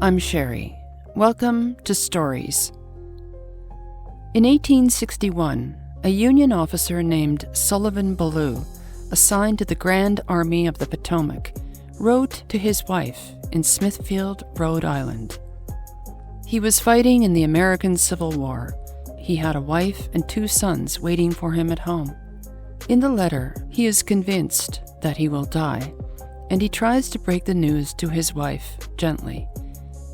I'm Sherry. Welcome to Stories. In 1861, a Union officer named Sullivan Ballou, assigned to the Grand Army of the Potomac, wrote to his wife in Smithfield, Rhode Island. He was fighting in the American Civil War. He had a wife and 2 sons waiting for him at home. In the letter, he is convinced that he will die, and he tries to break the news to his wife gently.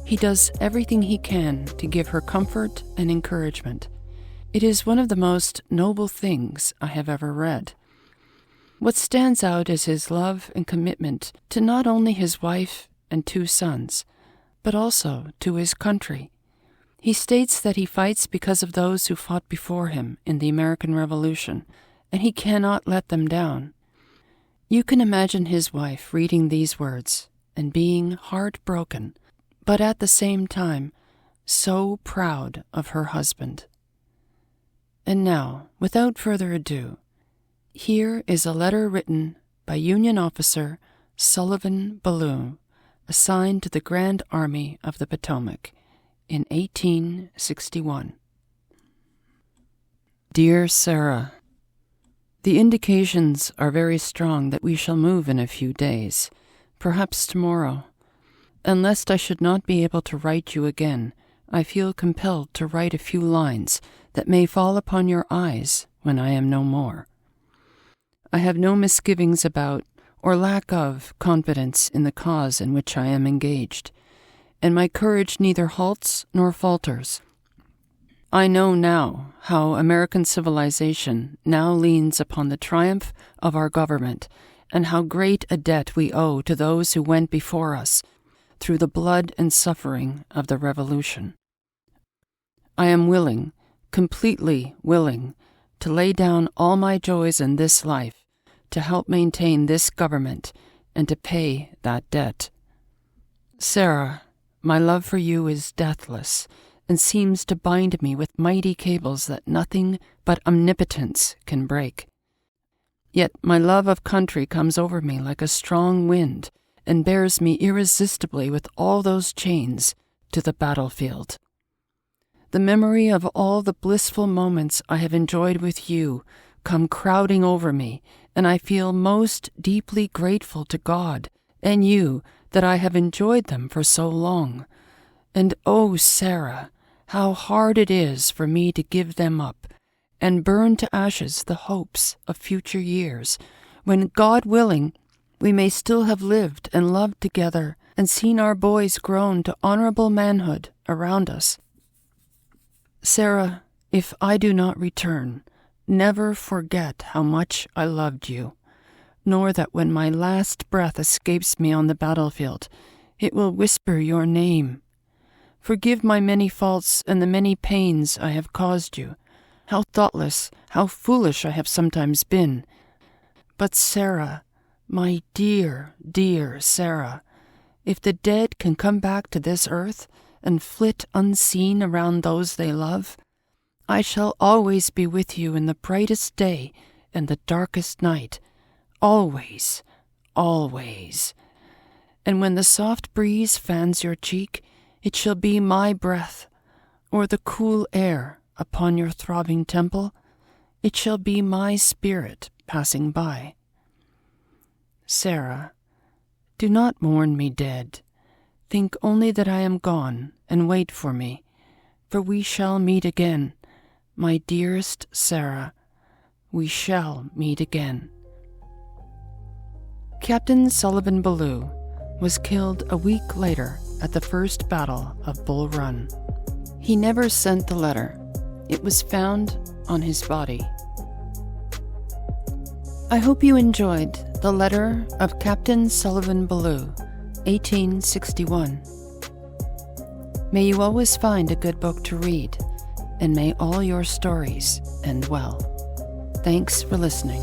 He does everything he can to give her comfort and encouragement. It is one of the most noble things I have ever read. What stands out is his love and commitment to not only his wife and 2 sons, but also to his country. He states that he fights because of those who fought before him in the American Revolution, and he cannot let them down. You can imagine his wife reading these words and being heartbroken, but at the same time, so proud of her husband. And now, without further ado, here is a letter written by Union officer Sullivan Ballou, assigned to the Grand Army of the Potomac in 1861. Dear Sarah, the indications are very strong that we shall move in a few days, perhaps tomorrow. And lest I should not be able to write you again, I feel compelled to write a few lines that may fall upon your eyes when I am no more. I have no misgivings about, or lack of, confidence in the cause in which I am engaged, and my courage neither halts nor falters. I know now how American civilization now leans upon the triumph of our government, and how great a debt we owe to those who went before us through the blood and suffering of the Revolution. I am willing, completely willing, to lay down all my joys in this life to help maintain this government and to pay that debt. Sarah, my love for you is deathless and seems to bind me with mighty cables that nothing but omnipotence can break. Yet my love of country comes over me like a strong wind and bears me irresistibly with all those chains to the battlefield. The memory of all the blissful moments I have enjoyed with you come crowding over me, and I feel most deeply grateful to God and you that I have enjoyed them for so long. And oh, Sarah, how hard it is for me to give them up and burn to ashes the hopes of future years, when, God willing, we may still have lived and loved together and seen our boys grown to honorable manhood around us. Sarah, if I do not return, never forget how much I loved you, nor that when my last breath escapes me on the battlefield, it will whisper your name. Forgive my many faults and the many pains I have caused you. How thoughtless, how foolish I have sometimes been. But Sarah, my dear, dear Sarah, if the dead can come back to this earth and flit unseen around those they love, I shall always be with you in the brightest day and the darkest night, always, always. And when the soft breeze fans your cheek, it shall be my breath, or the cool air upon your throbbing temple, it shall be my spirit passing by. Sarah, do not mourn me dead. Think only that I am gone, and wait for me, for we shall meet again. My dearest Sarah, we shall meet again. Captain Sullivan Ballou was killed a week later at the First Battle of Bull Run. He never sent the letter. It was found on his body. I hope you enjoyed the letter of Captain Sullivan Ballou, 1861. May you always find a good book to read, and may all your stories end well. Thanks for listening.